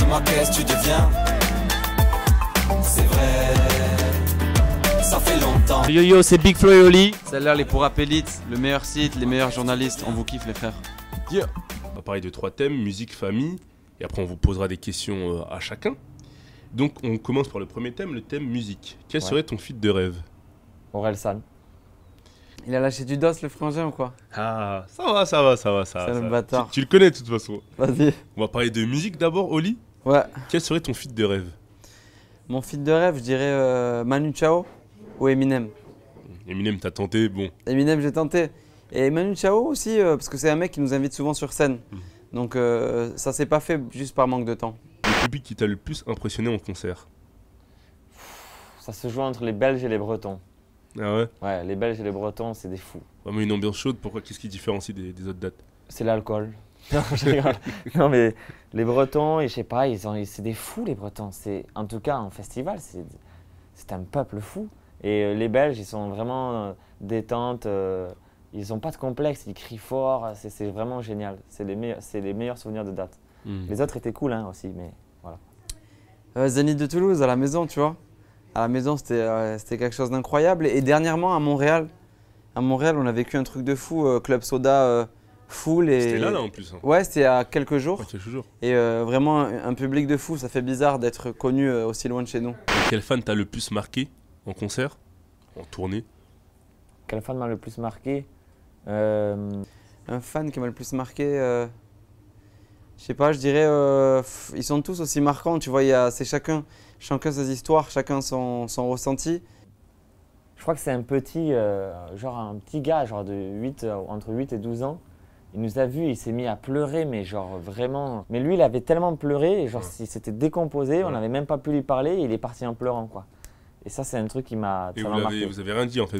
dis-moi qu'est-ce que tu deviens. C'est vrai, ça fait longtemps. Yo yo, c'est Big Flo et Oli. Celle-là, elle est pour Rap Elite, le meilleur site, les meilleurs journalistes. On vous kiffe les frères. Yeah. On va parler de 3 thèmes, musique, famille, et après on vous posera des questions à chacun. Donc on commence par le premier thème, le thème musique. Quel serait ton feat de rêve? Orelsan. Il a lâché du dos le frangin ou quoi? Ah, ça va. C'est le bâtard. Tu le connais de toute façon. Vas-y. On va parler de musique d'abord, Oli. Ouais. Quel serait ton feat de rêve? Mon feat de rêve, je dirais Manu Chao ou Eminem. Eminem, t'as tenté, bon. Eminem, j'ai tenté. Et Manu Chao aussi, parce que c'est un mec qui nous invite souvent sur scène. Donc ça s'est pas fait juste par manque de temps. Le public qui t'a le plus impressionné en concert? Ça se joue entre les Belges et les Bretons. Ah ouais? Ouais, les Belges et les Bretons, c'est des fous. Vraiment une ambiance chaude, pourquoi? Qu'est-ce qui différencie des autres dates? C'est l'alcool. Non, je rigole. Non, mais les Bretons, je sais pas, c'est des fous les Bretons. En tout cas, en festival, c'est un peuple fou. Et les Belges, ils sont vraiment détente. Ils n'ont pas de complexe, ils crient fort. C'est vraiment génial. C'est les meilleurs souvenirs de date. Les autres étaient cool hein, aussi, mais voilà. Zénith de Toulouse, à la maison, tu vois. À la maison, c'était quelque chose d'incroyable. Et dernièrement, à Montréal, on a vécu un truc de fou. Club Soda full. C'était là en plus. Hein. Ouais, c'était il y a quelques jours. Ouais, quelques jours. Et vraiment un public de fou. Ça fait bizarre d'être connu aussi loin de chez nous. Et quel fan t'a le plus marqué en concert, en tournée? Quel fan m'a le plus marqué? Un fan qui m'a le plus marqué, je sais pas, je dirais, ils sont tous aussi marquants, tu vois, c'est chacun ses histoires, chacun son ressenti. Je crois que c'est un petit gars, genre entre 8 et 12 ans. Il nous a vus, il s'est mis à pleurer, mais genre vraiment. Mais lui, il avait tellement pleuré, et genre il s'était décomposé, on n'avait même pas pu lui parler, et il est parti en pleurant, quoi. Et ça, c'est un truc qui m'a marqué. Vous avez rien dit en fait,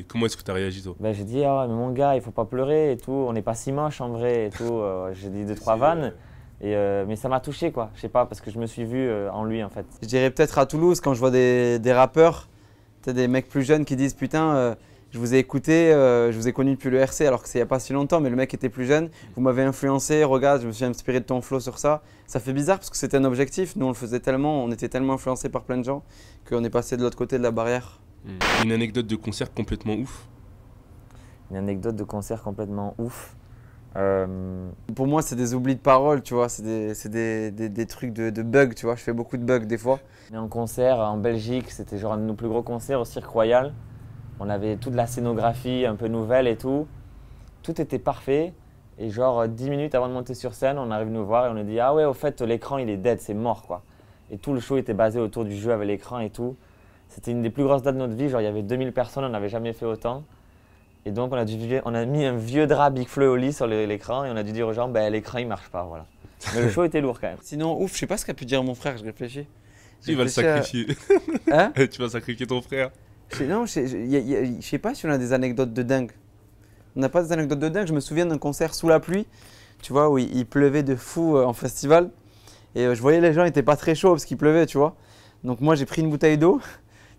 comment est-ce que tu as réagi toi? Ben, j'ai dit, oh, mais mon gars, il faut pas pleurer et tout, on n'est pas si moche en vrai et tout. J'ai dit 2-3 vannes, mais ça m'a touché quoi, je sais pas, parce que je me suis vu en lui en fait. Je dirais peut-être à Toulouse, quand je vois des rappeurs, des mecs plus jeunes qui disent putain, je vous ai écouté, je vous ai connu depuis le RC alors que c'est il n'y a pas si longtemps, mais le mec était plus jeune, vous m'avez influencé, regarde, je me suis inspiré de ton flow sur ça. Ça fait bizarre parce que c'était un objectif, nous on le faisait tellement, on était tellement influencé par plein de gens qu'on est passé de l'autre côté de la barrière. Une anecdote de concert complètement ouf? Une anecdote de concert complètement ouf. Pour moi c'est des oublis de paroles, tu vois, c'est des trucs de bugs, tu vois, je fais beaucoup de bugs des fois. On est en concert en Belgique, c'était genre un de nos plus gros concerts au Cirque Royal. On avait toute la scénographie un peu nouvelle et tout. Tout était parfait. Et genre 10 minutes avant de monter sur scène, on arrive nous voir et on nous dit « Ah ouais, au fait, l'écran il est dead, c'est mort quoi ». Et tout le show était basé autour du jeu avec l'écran et tout. C'était une des plus grosses dates de notre vie, genre il y avait 2000 personnes, on n'avait jamais fait autant. Et donc on a mis un vieux drap Big Flo et Oli sur l'écran et on a dû dire aux gens « l'écran il marche pas », voilà. Mais le show était lourd quand même. Sinon, ouf, je sais pas ce qu'a pu dire mon frère, je réfléchis. Il va le sacrifier. Hein? Tu vas sacrifier ton frère. Non, je sais pas si on a des anecdotes de dingue. On n'a pas des anecdotes de dingue. Je me souviens d'un concert sous la pluie, tu vois, où il pleuvait de fou en festival. Et je voyais les gens n'étaient pas très chauds parce qu'il pleuvait, tu vois. Donc moi, j'ai pris une bouteille d'eau.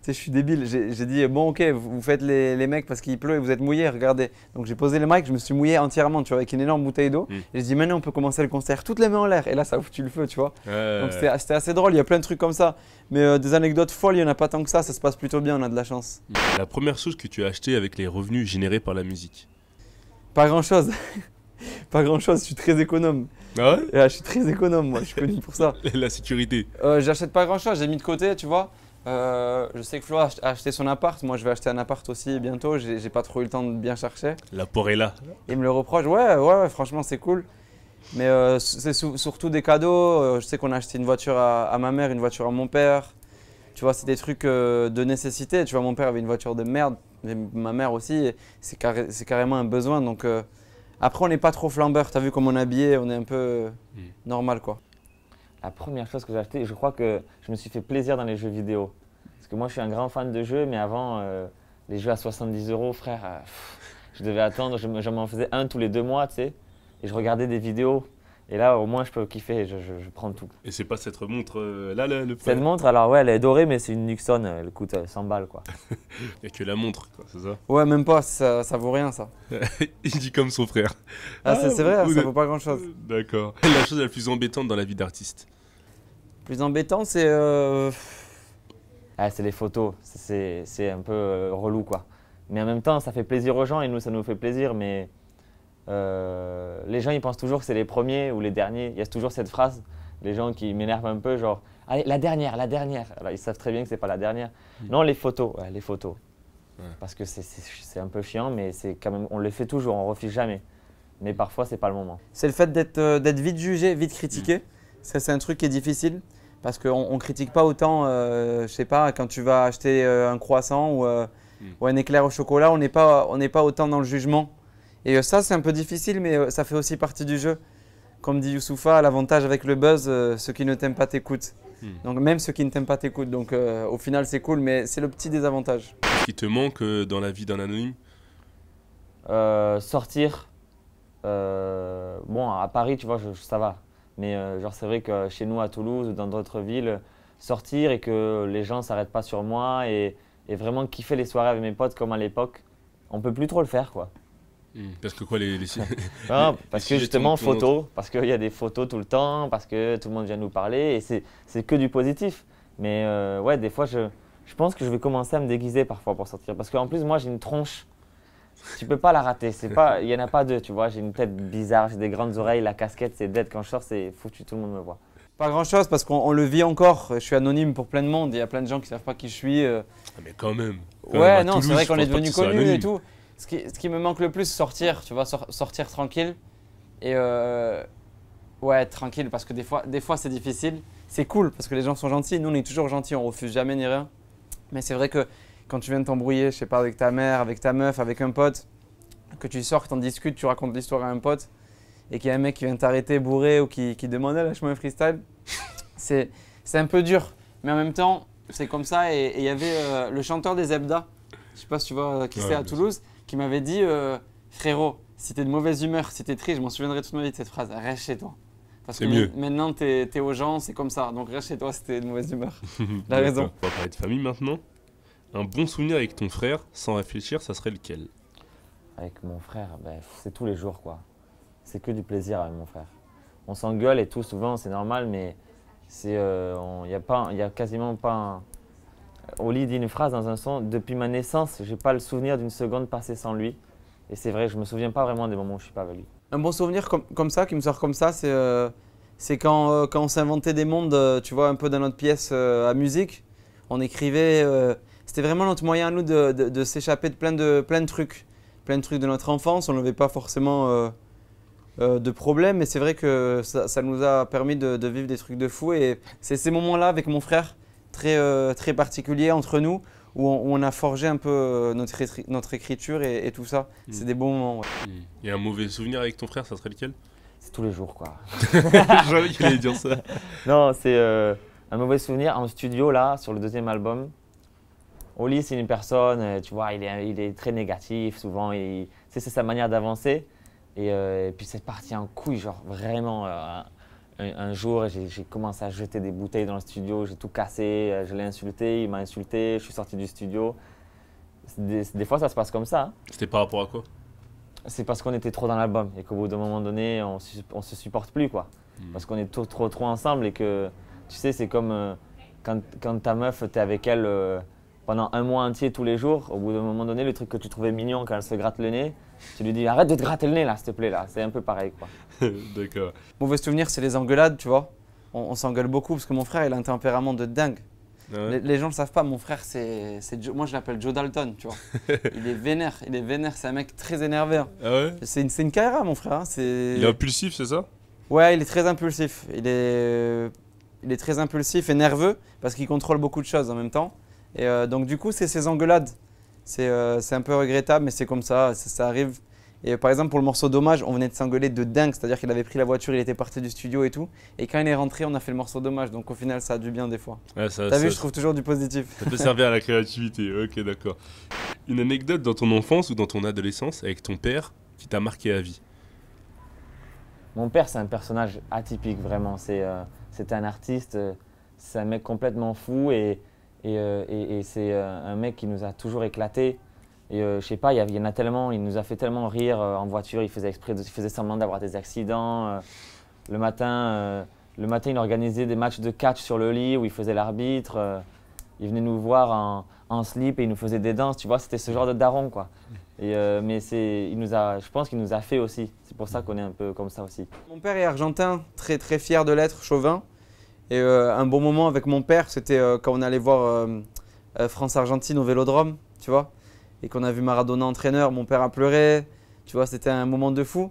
Tu sais, je suis débile. J'ai dit, bon, ok, vous faites les mecs parce qu'il pleut et vous êtes mouillés, regardez. Donc j'ai posé le mic, je me suis mouillé entièrement, tu vois, avec une énorme bouteille d'eau. Et j'ai dit, maintenant, on peut commencer le concert. Toutes les mains en l'air. Et là, ça a foutu le feu, tu vois. Donc c'était assez drôle. Il y a plein de trucs comme ça. Mais des anecdotes folles, il n'y en a pas tant que ça se passe plutôt bien, on a de la chance. La première chose que tu as acheté avec les revenus générés par la musique? Pas grand chose. Pas grand chose, je suis très économe. Ah ouais? Je suis très économe, moi, je suis connu pour ça. La sécurité? J'achète pas grand chose, j'ai mis de côté, tu vois. Je sais que Flo a acheté son appart, moi je vais acheter un appart aussi bientôt, j'ai pas trop eu le temps de bien chercher. L'apport est là. Il me le reproche, ouais, franchement c'est cool. Mais c'est surtout des cadeaux, je sais qu'on a acheté une voiture à ma mère, une voiture à mon père. Tu vois, c'est des trucs de nécessité, tu vois, mon père avait une voiture de merde, mais ma mère aussi, c'est carrément un besoin. Donc après on n'est pas trop flambeur, t'as vu comme on est habillé, on est un peu normal quoi. La première chose que j'ai acheté, je crois que je me suis fait plaisir dans les jeux vidéo. Parce que moi, je suis un grand fan de jeux, mais avant, les jeux à 70 €, frère, je devais attendre, je m'en faisais un tous les 2 mois, tu sais. Et je regardais des vidéos. Et là, au moins, je peux kiffer, je prends tout. Et c'est pas cette montre là, le Cette montre, alors ouais, elle est dorée, mais c'est une Nixon, elle coûte 100 balles, quoi. Il n'y a que la montre, c'est ça? Ouais, même pas, ça vaut rien, ça. Il dit comme son frère. Ah, c'est vrai, ça vaut pas grand chose. D'accord. La chose la plus embêtante dans la vie d'artiste? Plus embêtant, c'est Ah, c'est les photos, c'est un peu relou quoi. Mais en même temps, ça fait plaisir aux gens et nous, ça nous fait plaisir. Mais les gens, ils pensent toujours que c'est les premiers ou les derniers. Il y a toujours cette phrase, les gens qui m'énervent un peu, genre « Allez, la dernière, la dernière ». Alors, ils savent très bien que c'est pas la dernière. Non, les photos, ouais, les photos. Ouais. Parce que c'est un peu chiant, mais c'est quand même, on le fait toujours, on refuse jamais. Mais parfois, c'est pas le moment. c'est le fait d'être vite jugé, vite critiqué. Ça, c'est un truc qui est difficile parce qu'on ne critique pas autant, je sais pas, quand tu vas acheter un croissant ou un éclair au chocolat, on n'est pas autant dans le jugement. Et ça, c'est un peu difficile, mais ça fait aussi partie du jeu. Comme dit Youssoupha, l'avantage avec le buzz, ceux qui ne t'aiment pas t'écoutent. Donc même ceux qui ne t'aiment pas t'écoutent. Donc au final, c'est cool, mais c'est le petit désavantage. Ce qui te manque dans la vie d'un anonyme? Sortir, bon, à Paris, tu vois, ça va. Mais genre, c'est vrai que chez nous, à Toulouse ou dans d'autres villes, sortir et que les gens ne s'arrêtent pas sur moi et vraiment kiffer les soirées avec mes potes comme à l'époque, on peut plus trop le faire, quoi. Parce que quoi, Non, parce que sujets justement, tournent photos, parce qu'il y a des photos tout le temps, parce que tout le monde vient nous parler et c'est que du positif. Mais ouais, des fois, je pense que je vais commencer à me déguiser parfois pour sortir. Parce qu'en plus, moi, j'ai une tronche. Tu peux pas la rater. Il n'y en a pas deux, tu vois. J'ai une tête bizarre, j'ai des grandes oreilles, la casquette, c'est dead. Quand je sors, c'est foutu, tout le monde me voit. Pas grand-chose parce qu'on le vit encore. Je suis anonyme pour plein de monde. Il y a plein de gens qui ne savent pas qui je suis. Ah, mais quand même. Ouais, non, c'est vrai qu'on est devenu devenu connu et tout. Ce qui me manque le plus, sortir, tu vois, sortir tranquille. Et ouais, tranquille parce que des fois c'est difficile. C'est cool parce que les gens sont gentils. Nous, on est toujours gentils, on refuse jamais ni rien. Mais c'est vrai que quand tu viens de t'embrouiller, je sais pas, avec ta mère, avec ta meuf, avec un pote, que tu sors, que tu en discutes, tu racontes l'histoire à un pote et qu'il y a un mec qui vient t'arrêter bourré ou qui demande lâche-moi un freestyle, c'est un peu dur. Mais en même temps, c'est comme ça. Et il y avait le chanteur des Zebda, je sais pas si tu vois qui c'est à Toulouse, qui m'avait dit frérot, si t'es de mauvaise humeur, si t'es triste, je m'en souviendrai toute ma vie de cette phrase, reste chez toi. Parce que mieux. Maintenant, t'es aux gens, c'est comme ça. Donc reste chez toi si t'es de mauvaise humeur. Il a raison. On va parler de famille maintenant. Un bon souvenir avec ton frère, sans réfléchir, ça serait lequel? Avec mon frère, ben, c'est tous les jours, quoi. C'est que du plaisir avec mon frère. On s'engueule et tout, souvent, c'est normal, mais il y a quasiment pas un... Oli dit une phrase dans un son, depuis ma naissance, j'ai pas le souvenir d'une seconde passée sans lui. Et c'est vrai, je me souviens pas vraiment des moments où je suis pas avec lui. Un bon souvenir comme ça, qui me sort comme ça, c'est quand on s'inventait des mondes, tu vois, un peu dans notre pièce à musique. On écrivait, c'était vraiment notre moyen à nous de s'échapper de plein de trucs. Plein de trucs de notre enfance, on n'avait pas forcément de problème, mais c'est vrai que ça nous a permis de vivre des trucs de fou. Et c'est ces moments-là avec mon frère, très particuliers entre nous, où on a forgé un peu notre écriture et tout ça. C'est des bons moments. Ouais. Et un mauvais souvenir avec ton frère, ça serait lequel? C'est tous les jours, quoi. Je savais qu'il allait dire ça. Non, c'est un mauvais souvenir en studio, là, sur le deuxième album. Oli, c'est une personne, tu vois, il est très négatif, souvent, c'est sa manière d'avancer. Et puis c'est parti en couille, genre vraiment. Un jour, j'ai commencé à jeter des bouteilles dans le studio, j'ai tout cassé, je l'ai insulté, il m'a insulté, je suis sorti du studio. Des fois, ça se passe comme ça. Hein. C'était par rapport à quoi? C'est parce qu'on était trop dans l'album et qu'au bout d'un moment donné, on se supporte plus, quoi. Parce qu'on est trop ensemble et que, tu sais, c'est comme quand ta meuf, t'es avec elle pendant un mois entier tous les jours, au bout d'un moment donné, le truc que tu trouvais mignon quand elle se gratte le nez, tu lui dis arrête de te gratter le nez là, s'il te plaît, là. C'est un peu pareil, quoi. D'accord. Mauvais souvenir, c'est les engueulades, tu vois. On s'engueule beaucoup parce que mon frère, il a un tempérament de dingue. Ah ouais. Les gens ne le savent pas, mon frère, moi je l'appelle Joe Dalton, tu vois. Il est vénère, c'est un mec très énervé. Hein. Ah ouais? C'est une carrière, mon frère. Hein. Il est impulsif, c'est ça? Ouais, il est très impulsif. Il est très impulsif et nerveux parce qu'il contrôle beaucoup de choses en même temps. Et donc du coup, c'est ces engueulades. C'est un peu regrettable, mais c'est comme ça arrive. Et par exemple, pour le morceau Dommage, on venait de s'engueuler de dingue, c'est-à-dire qu'il avait pris la voiture, il était parti du studio et tout. Et quand il est rentré, on a fait le morceau Dommage. Donc au final, ça a du bien des fois. Ouais, T'as vu, je trouve toujours du positif. Ça peut servir à la créativité, ok, d'accord. Une anecdote dans ton enfance ou dans ton adolescence avec ton père qui t'a marqué à vie? Mon père, c'est un personnage atypique, vraiment. C'était un artiste, c'est un mec complètement fou et c'est un mec qui nous a toujours éclatés. Et je sais pas, il y en a tellement, il nous a fait tellement rire en voiture, il faisait semblant d'avoir des accidents. Le matin, Le matin, il organisait des matchs de catch sur le lit où il faisait l'arbitre. Il venait nous voir en slip et il nous faisait des danses. Tu vois, c'était ce genre de daron, quoi. Mais je pense qu'il nous a fait aussi. C'est pour ça qu'on est un peu comme ça aussi. Mon père est argentin, très très fier de l'être, chauvin. Et un bon moment avec mon père, c'était quand on allait voir France-Argentine au Vélodrome, tu vois. Et qu'on a vu Maradona entraîneur, mon père a pleuré. Tu vois, c'était un moment de fou.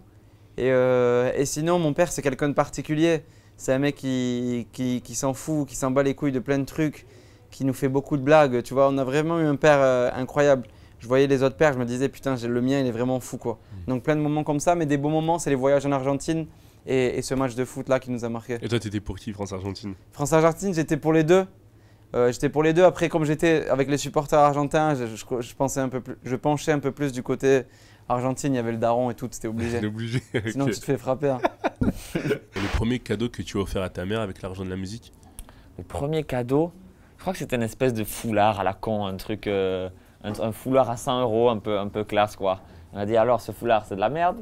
Et sinon, mon père, c'est quelqu'un de particulier. C'est un mec qui s'en fout, qui s'en bat les couilles de plein de trucs, qui nous fait beaucoup de blagues. Tu vois, on a vraiment eu un père incroyable. Je voyais les autres pères, je me disais, putain, le mien, il est vraiment fou, quoi. Donc plein de moments comme ça, mais des beaux moments, c'est les voyages en Argentine et ce match de foot là qui nous a marqué. Et toi, t'étais pour qui, France-Argentine? France-Argentine, j'étais pour les deux. Après, comme j'étais avec les supporters argentins, je pensais un peu plus, je penchais un peu plus du côté Argentine. Il y avait le daron et tout, c'était obligé. T'es obligé. Sinon, Ok. tu te fais frapper. Hein. Et le premier cadeau que tu as offert à ta mère avec l'argent de la musique? Le premier cadeau, je crois que c'était une espèce de foulard à la con, un truc, un foulard à 100 €, un peu classe, quoi. On a dit alors ce foulard c'est de la merde.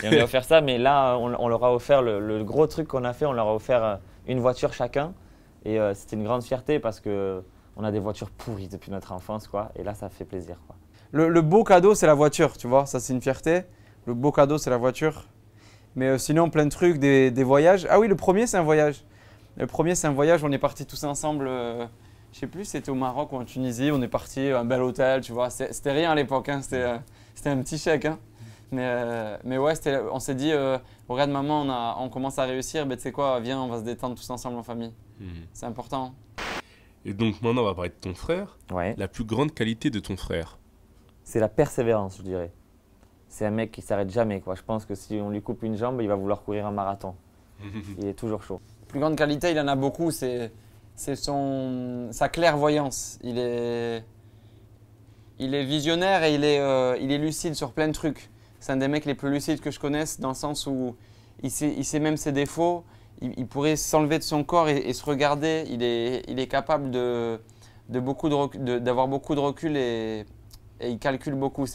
Et on lui a offert ça, mais là on leur a offert le gros truc qu'on a fait, on leur a offert une voiture chacun. Et c'était une grande fierté parce qu'on a des voitures pourries depuis notre enfance, quoi. Et là ça fait plaisir, quoi. Le beau cadeau, c'est la voiture, tu vois. Ça, c'est une fierté. Le beau cadeau, c'est la voiture. Mais sinon, plein de trucs, des voyages. Ah oui, le premier, c'est un voyage. Le premier, c'est un voyage. On est partis tous ensemble. Je sais plus, c'était au Maroc ou en Tunisie. On est partis à un bel hôtel, tu vois. C'était rien à l'époque, hein. C'était un petit chèque. Hein. Mais ouais, on s'est dit, regarde maman, on commence à réussir. Ben, tu sais quoi, viens, on va se détendre tous ensemble en famille. C'est important. Et donc maintenant, on va parler de ton frère. Ouais. La plus grande qualité de ton frère? C'est la persévérance, je dirais. C'est un mec qui s'arrête jamais, quoi. Je pense que si on lui coupe une jambe, il va vouloir courir un marathon. Il est toujours chaud. Plus grande qualité, il en a beaucoup. C'est sa clairvoyance. Il est visionnaire et il est lucide sur plein de trucs. C'est un des mecs les plus lucides que je connaisse dans le sens où il sait même ses défauts. Il pourrait s'enlever de son corps et se regarder. Il est capable d'avoir beaucoup de recul et il calcule beaucoup.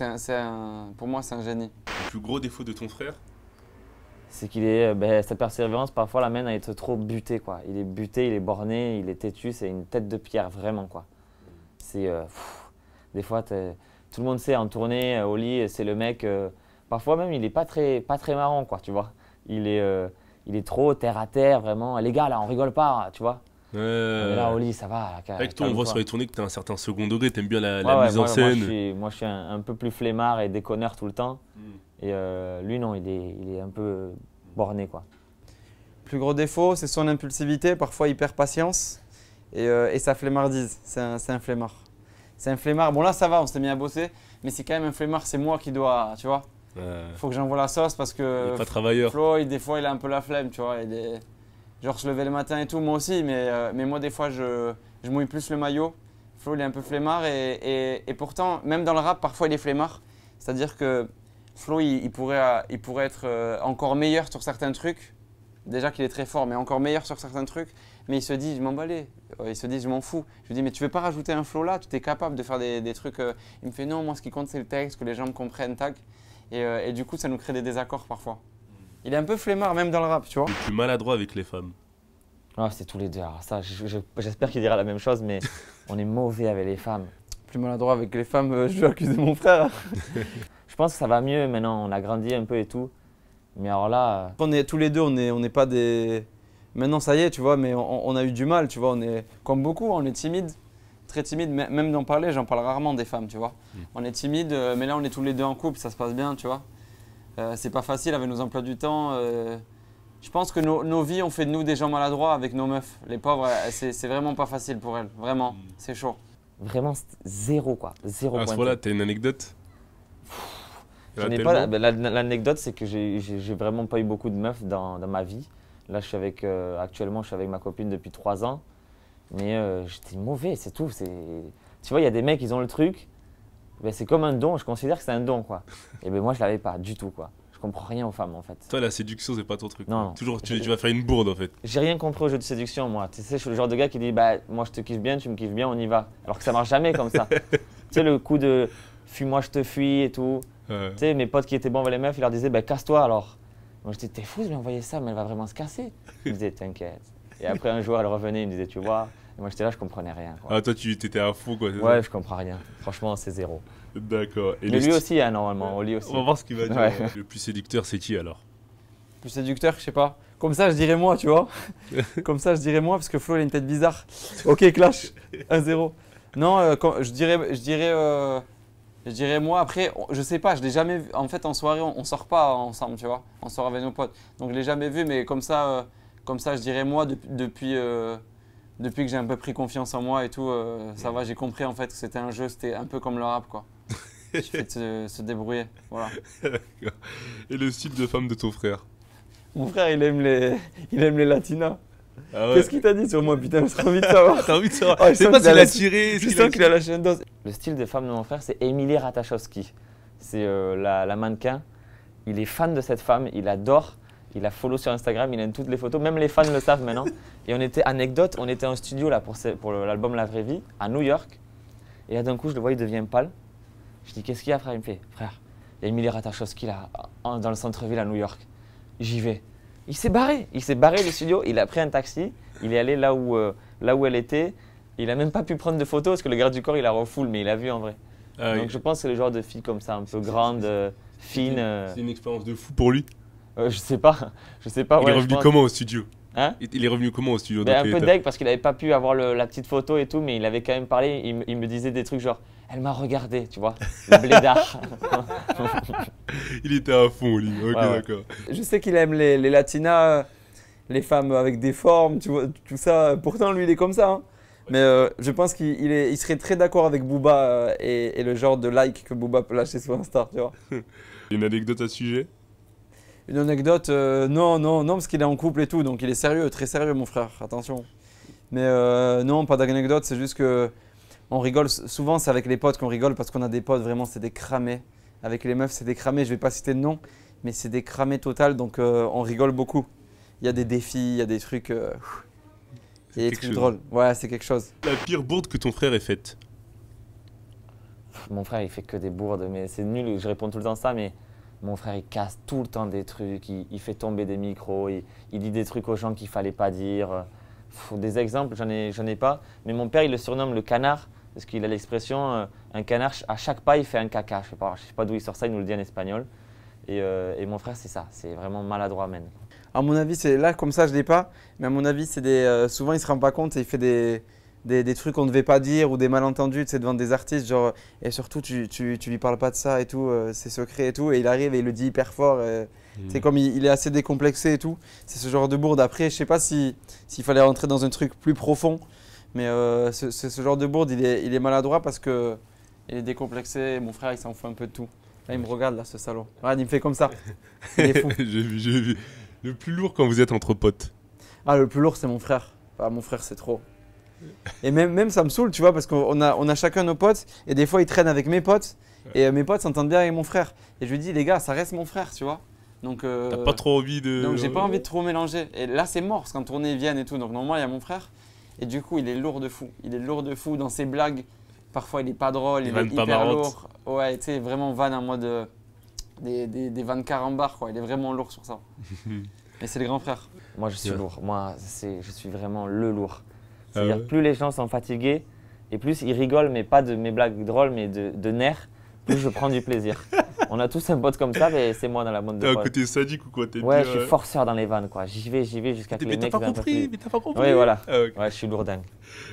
Pour moi, c'est un génie. Le plus gros défaut de ton frère? C'est qu'il sa persévérance parfois l'amène à être trop buté, quoi. Il est buté, il est borné, il est têtu, c'est une tête de pierre vraiment, quoi. Des fois tout le monde sait en tournée au lit, c'est le mec. Parfois même il est pas très marrant, quoi, tu vois. Il est trop terre à terre, vraiment. Les gars là, on rigole pas, tu vois. Mais là au lit ça va. Avec toi, on voit sur les tournées que tu as un certain second degré, tu aimes bien la Ouais, mise en scène. Moi je suis un peu plus flemmard et déconneur tout le temps. Et lui non, il est un peu borné, quoi. Plus gros défaut, c'est son impulsivité. Parfois, il perd patience et sa flemmardise. C'est un flemmard. C'est un flemmard. Bon, là, ça va, on s'est mis à bosser. Mais c'est quand même un flemmard. C'est moi qui dois, tu vois. Faut que j'envoie la sauce parce Il que est pas travailleur. Flo, des fois, il a un peu la flemme, tu vois. Genre, se lever le matin et tout, moi aussi. Mais moi, des fois, je mouille plus le maillot. Flo, il est un peu flemmard. Et pourtant, même dans le rap, parfois, il est flemmard. C'est-à-dire que Flo, il pourrait être encore meilleur sur certains trucs. Déjà qu'il est très fort, mais encore meilleur sur certains trucs. Mais il se dit, je m'en balais. Il se dit, je m'en fous. Je lui dis, mais tu veux pas rajouter un flow là? Tu es capable de faire des trucs. Il me fait, non, moi, ce qui compte, c'est le texte, que les gens me comprennent, tac. Et du coup, ça nous crée des désaccords parfois. Il est un peu flemmard, même dans le rap, tu vois. Le plus maladroit avec les femmes? Ah, c'est tous les deux. Alors ça, j'espère qu'il dira la même chose, mais on est mauvais avec les femmes. Plus maladroit avec les femmes, je vais accuser mon frère. Je pense que ça va mieux maintenant, on a grandi un peu et tout. Mais alors là… On est tous les deux, on n'est pas des… Maintenant, ça y est, tu vois, mais on a eu du mal, tu vois. On est, comme beaucoup, on est timide, très timide. Même d'en parler, j'en parle rarement des femmes, tu vois. On est timide, mais là, on est tous les deux en couple, ça se passe bien, tu vois. C'est pas facile avec nos emplois du temps. Je pense que nos vies ont fait de nous des gens maladroits avec nos meufs. Les pauvres, c'est vraiment pas facile pour elles, vraiment, c'est chaud. Vraiment zéro, quoi. Zéro À ce point. moment-là, tu as une anecdote? J'en ai pas. L'anecdote, c'est que j'ai vraiment pas eu beaucoup de meufs dans ma vie. Là, actuellement, je suis avec ma copine depuis 3 ans. Mais j'étais mauvais, c'est tout. Tu vois, il y a des mecs, ils ont le truc. Ben, c'est comme un don, je considère que c'est un don, quoi. Et ben moi, je l'avais pas du tout, quoi. Je comprends rien aux femmes, en fait. Toi, la séduction, c'est pas ton truc. Non. Toujours, tu vas faire une bourde, en fait. J'ai rien compris au jeu de séduction, moi. Tu sais, je suis le genre de gars qui dit, bah, moi, je te kiffe bien, tu me kiffes bien, on y va. Alors que ça marche jamais comme ça. Tu sais, le coup de fuis-moi, je te fuis et tout. Tu sais, mes potes qui étaient bons avec les meufs, ils leur disaient, bah, casse-toi alors. Moi, je disais, t'es fou de lui envoyer ça, mais elle va vraiment se casser. Il me disait, t'inquiète. Et après, un jour, elle revenait, il me disait, tu vois. Et moi, j'étais là, je comprenais rien. Quoi. Ah, toi, tu étais à fond, quoi. c'est ça Ouais, je comprends rien. Franchement, c'est zéro. D'accord. Et Mais lui aussi, hein, normalement, lui aussi. On va voir ce qu'il va dire. Ouais. Le plus séducteur, c'est qui alors? Plus séducteur, je sais pas. Comme ça, je dirais moi, tu vois. Comme ça, je dirais moi, parce que Flo, il a une tête bizarre. Ok, clash, 1-0. Non, je dirais moi. Après, je sais pas, je l'ai jamais vu. En fait, en soirée, on sort pas ensemble, tu vois. On sort avec nos potes. Donc, je l'ai jamais vu, mais comme ça, je dirais moi depuis que j'ai un peu pris confiance en moi et tout. Ça va, j'ai compris en fait que c'était un jeu, c'était un peu comme le rap, quoi. Il suffit de se débrouiller. Voilà. Et le style de femme de ton frère? Mon frère, il aime les latinas. Ah ouais. Qu'est-ce qu'il t'a dit sur moi, putain? J'ai envie de savoir. T'as envie de savoir? Oh, je Je sais sens pas qu'il a s'il a la- tiré. Je sens qu'il a lâché une dose. Le style de femme de mon frère, c'est Émilie Ratajkowski. C'est la mannequin. Il est fan de cette femme, il adore. Il la follow sur Instagram, il aime toutes les photos. Même les fans le savent maintenant. Et on était en studio là pour l'album La Vraie Vie à New York. Et là d'un coup, je le vois, il devient pâle. Je dis, qu'est-ce qu'il y a, frère? Il me fait, frère, il y a Émilie Ratajkowski là, dans le centre-ville à New York. J'y vais. Il s'est barré du studio, il a pris un taxi, il est allé là où elle était. Il n'a même pas pu prendre de photos parce que le garde du corps, il a refoule, mais il a vu en vrai. Ah, Donc je pense que c'est le genre de fille comme ça, un peu grande, fine. C'est une expérience de fou pour lui. Je sais pas. Il ouais, est je revenu pense. comment au studio? Hein? Il est revenu comment au studio? Ben, dans un quel peu état? deg parce qu'il n'avait pas pu avoir la petite photo et tout, mais il avait quand même parlé. Il me disait des trucs genre, elle m'a regardé, tu vois, le blédard. Il était à fond, lui. Ok, Ouais, ouais. d'accord. Je sais qu'il aime les latinas, les femmes avec des formes, tu vois, tout ça. Pourtant, lui, il est comme ça. Hein. Mais je pense qu'il serait très d'accord avec Booba et le genre de like que Booba peut lâcher sur Insta, tu vois. Une anecdote à ce sujet? Une anecdote, non, parce qu'il est en couple et tout, donc il est sérieux, très sérieux, mon frère, attention. Mais non, pas d'anecdote, c'est juste que on rigole. Souvent, c'est avec les potes qu'on rigole parce qu'on a des potes, vraiment, c'est des cramés. Avec les meufs, c'est des cramés, je vais pas citer de nom, mais c'est des cramés total, donc on rigole beaucoup. Il y a des défis, il y a des trucs, il y a des quelque trucs chose. drôles. Ouais, c'est quelque chose. La pire bourde que ton frère ait faite? Mon frère, il fait que des bourdes, mais c'est nul, je réponds tout le temps ça, mais mon frère, il casse tout le temps des trucs, il fait tomber des micros, il dit des trucs aux gens qu'il fallait pas dire. Des exemples, j'en ai pas, mais mon père, il le surnomme le canard, parce qu'il a l'expression, un canard, à chaque pas, il fait un caca. Je sais pas d'où il sort ça, il nous le dit en espagnol. Et mon frère, c'est ça, c'est vraiment maladroit, man. À mon avis, c'est là, comme ça, je l'ai pas, mais à mon avis, c'est souvent, il se rend pas compte et il fait des trucs qu'on ne devait pas dire ou des malentendus, tu sais, devant des artistes, genre, et surtout, tu lui parles pas de ça et tout, c'est secret et tout, et il arrive et il le dit hyper fort. C'est comme il est assez décomplexé et tout. C'est ce genre de bourde. Après, je sais pas s'il fallait rentrer dans un truc plus profond, mais c'est ce genre de bourde, il est maladroit parce que il est décomplexé. Et mon frère, il s'en fout un peu de tout. Là, il me regarde, là, ce salaud. Regarde, il me fait comme ça. Il est fou. J'ai vu. Le plus lourd quand vous êtes entre potes? Ah, le plus lourd, c'est mon frère. Ah, mon frère, c'est trop. Et même ça me saoule, tu vois, parce qu'on a chacun nos potes, et des fois, il traîne avec mes potes, et mes potes s'entendent bien avec mon frère. Et je lui dis, les gars, ça reste mon frère, tu vois. Donc, T'as pas trop envie de. donc j'ai pas envie de trop mélanger. Et là, c'est mort, parce qu'en tournée, ils viennent et tout. Donc, normalement, il y a mon frère. Et du coup, il est lourd de fou. Il est lourd de fou dans ses blagues. Parfois, il est pas drôle, il est vannes pas hyper marrantes. lourd. Ouais, tu sais, vraiment van en mode des vannes carambar, quoi. Il est vraiment lourd sur ça. Et c'est le grand frère. Moi, je suis Ouais. lourd. Moi, je suis vraiment le lourd. Ah C'est-à-dire, ouais? plus les gens sont fatigués, et plus ils rigolent, mais pas de mes blagues drôles, mais de nerfs, plus je prends du plaisir. On a tous un pote comme ça, mais c'est moi dans la bande de T'as un potes. côté sadique ou quoi? T'es Ouais, bien, je suis forceur dans les vannes, quoi. J'y vais jusqu'à que Mais les t'as mecs... pas ils en peuvent compris, plus. mais t'as pas compris. Oui, voilà. Ah, ok. Ouais, je suis lourdingue.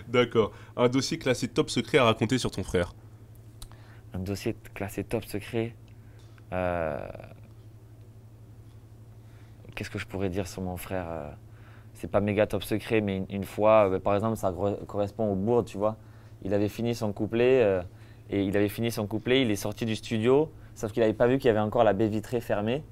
D'accord. Un dossier classé top secret à raconter sur ton frère? Un dossier classé top secret. Qu'est-ce que je pourrais dire sur mon frère C'est pas méga top secret, mais une fois, par exemple, ça correspond au bourd, tu vois. Il avait fini son couplet, il est sorti du studio, sauf qu'il n'avait pas vu qu'il y avait encore la baie vitrée fermée.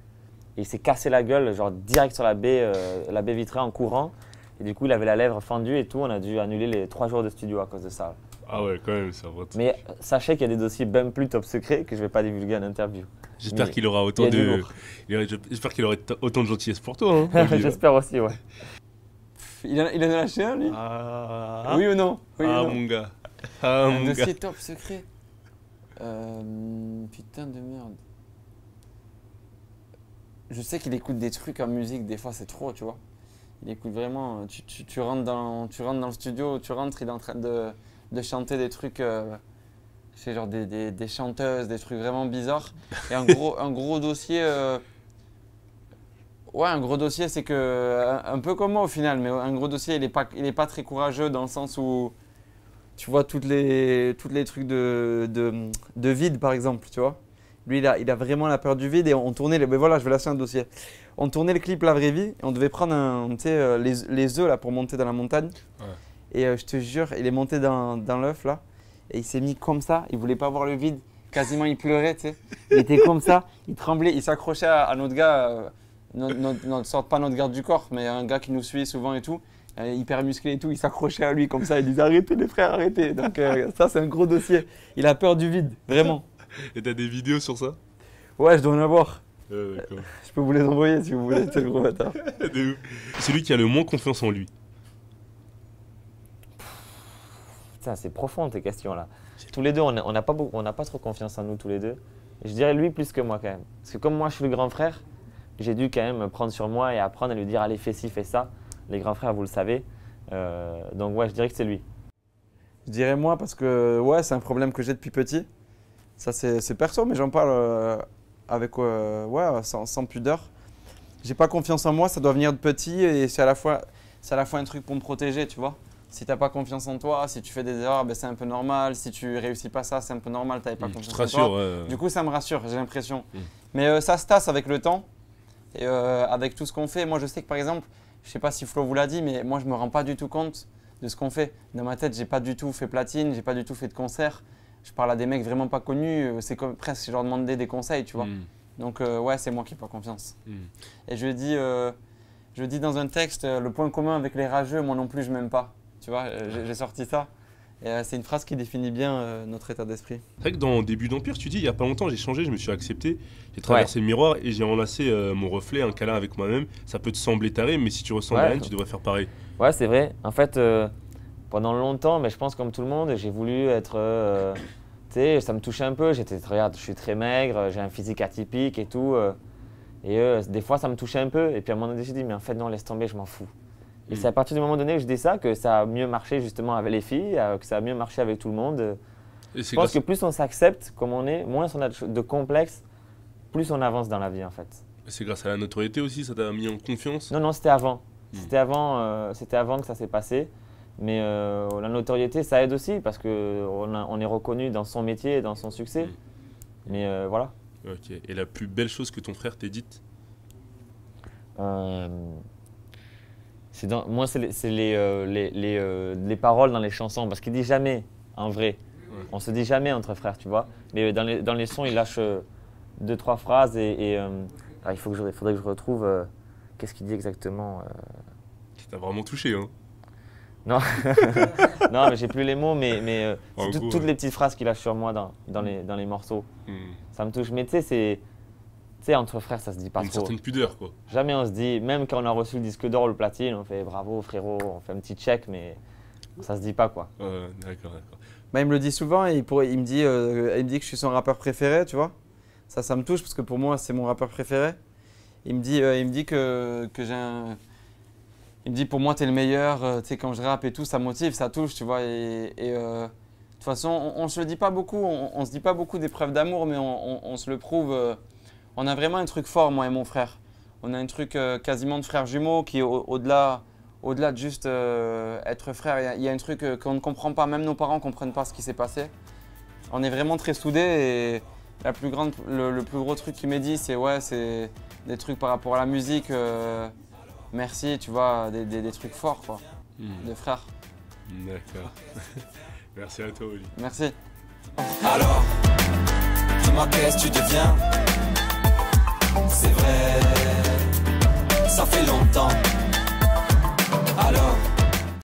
Et il s'est cassé la gueule, genre direct sur la baie vitrée en courant. Et du coup, il avait la lèvre fendue et tout. On a dû annuler les 3 jours de studio à cause de ça. Ah ouais, quand même, ça va. Mais sachez qu'il y a des dossiers bien plus top secrets que je ne vais pas divulguer en interview. J'espère mais qu'il aura Il y autant a du de. lourd. J'espère qu'il aurait autant de gentillesse pour toi. Hein, J'espère aussi, ouais. Il en a lâché un, lui? Ah, Oui ou non? Oui ou ah non? mon gars. Ah Un mon gars. dossier top secret. Putain de merde. je sais qu'il écoute des trucs en musique, des fois c'est trop, tu vois. Il écoute vraiment, tu rentres dans le studio, tu rentres, il est en train de chanter des trucs, c'est genre des chanteuses, des trucs vraiment bizarres. Et un gros dossier, ouais, un gros dossier, c'est que, un peu comme moi au final, mais un gros dossier, il est pas très courageux dans le sens où, tu vois, toutes les trucs de vide par exemple, tu vois. Lui, il a vraiment la peur du vide et on tournait, mais voilà, je vais lâcher un dossier. On tournait le clip La Vraie Vie et on devait prendre les œufs là, pour monter dans la montagne. Ouais. Et je te jure, il est monté dans l'œuf là et il s'est mis comme ça, il voulait pas voir le vide, quasiment il pleurait, tu sais. Il était comme ça, il tremblait, il s'accrochait à notre gars, pas notre garde du corps, mais un gars qui nous suit souvent et tout. Hyper musclé et tout, il s'accrochait à lui comme ça, il disait arrêtez les frères, arrêtez. Donc ça c'est un gros dossier, il a peur du vide, vraiment. Et t'as des vidéos sur ça? Ouais, je dois en avoir. D'accord. Je peux vous les envoyer si vous voulez, c'est le gros bâtard. De ouf. C'est lui qui a le moins confiance en lui. Putain, c'est profond tes questions là. Tous les deux, on n'a pas trop confiance en nous tous les deux. Et je dirais lui plus que moi quand même. Parce que comme moi je suis le grand frère, j'ai dû quand même prendre sur moi et apprendre à lui dire allez fais ci, fais ça. Les grands frères, vous le savez. Donc ouais, je dirais que c'est lui. Je dirais moi parce que ouais, c'est un problème que j'ai depuis petit. Ça c'est perso, mais j'en parle avec ouais, sans pudeur. J'ai pas confiance en moi, ça doit venir de petit et c'est à la fois un truc pour me protéger, tu vois. Si t'as pas confiance en toi, si tu fais des erreurs, ben c'est un peu normal. Si tu réussis pas ça, c'est un peu normal, t'avais pas confiance en toi. Du coup, ça me rassure, j'ai l'impression. Mais ça se tasse avec le temps et avec tout ce qu'on fait. Moi, je sais que par exemple, je sais pas si Flo vous l'a dit, mais moi, je me rends pas du tout compte de ce qu'on fait. Dans ma tête, j'ai pas du tout fait platine, j'ai pas du tout fait de concert. Je parle à des mecs vraiment pas connus, c'est comme presque si je leur demandais des conseils, tu vois. Donc ouais, c'est moi qui n'ai pas confiance. Et je dis dans un texte, le point commun avec les rageux, moi non plus, je m'aime pas. Tu vois, j'ai sorti ça. Et c'est une phrase qui définit bien notre état d'esprit. C'est vrai que dans Début d'Empire, tu dis, il y a pas longtemps, j'ai changé, je me suis accepté, j'ai traversé le miroir et j'ai enlacé mon reflet, un câlin avec moi-même. Ça peut te sembler taré, mais si tu ressembles à elle, tu devrais faire pareil. Ouais, c'est vrai. En fait, pendant longtemps, mais je pense comme tout le monde, j'ai voulu être… tu sais, ça me touchait un peu. Regarde, je suis très maigre, j'ai un physique atypique et tout. Et des fois, ça me touchait un peu. Et puis à un moment donné, j'ai dit, mais en fait, non, laisse tomber, je m'en fous. Et c'est à partir du moment donné que je dis ça que ça a mieux marché justement avec les filles, que ça a mieux marché avec tout le monde. Je pense que plus on s'accepte comme on est, moins on a de complexes, plus on avance dans la vie en fait. C'est grâce à la notoriété aussi, ça t'a mis en confiance? Non, c'était avant. C'était avant que ça s'est passé. Mais la notoriété, ça aide aussi parce qu'on est reconnu dans son métier et dans son succès. Mais voilà. Ok. Et la plus belle chose que ton frère t'ait dite? Moi, c'est les paroles dans les chansons. Parce qu'il dit jamais, en vrai. Ouais. On se dit jamais entre frères, tu vois. Mais dans les sons, il lâche 2-3 phrases. Alors, faudrait que je retrouve… qu'est-ce qu'il dit exactement Ça t'a vraiment touché, hein? Non, non, mais j'ai plus les mots, mais toutes les petites phrases qu'il lâche sur moi dans les morceaux, ça me touche. Mais tu sais, entre frères, ça se dit pas trop. Une certaine pudeur, quoi. Jamais on se dit, même quand on a reçu le disque d'or ou le platine, on fait bravo frérot, on fait un petit check, mais ça se dit pas, quoi. D'accord. Bah, il me le dit souvent et il me dit que je suis son rappeur préféré, tu vois. Ça me touche parce que pour moi, c'est mon rappeur préféré. Il me dit que j'ai un… Il me dit pour moi t'es le meilleur, tu sais quand je rappe et tout ça motive, ça touche tu vois de toute façon on se le dit pas beaucoup, on se dit pas beaucoup des preuves d'amour mais on se le prouve, on a vraiment un truc fort moi et mon frère, on a un truc quasiment de frères jumeaux qui est au-delà de juste être frère, il y a un truc qu'on ne comprend pas, même nos parents ne comprennent pas ce qui s'est passé, on est vraiment très soudés et le plus gros truc qu'il m'a dit c'est des trucs par rapport à la musique. Merci, tu vois, des trucs forts, quoi, de frères. D'accord. Merci à toi, Oli. Merci. Alors, dis-moi qu'est-ce que tu deviens? C'est vrai, ça fait longtemps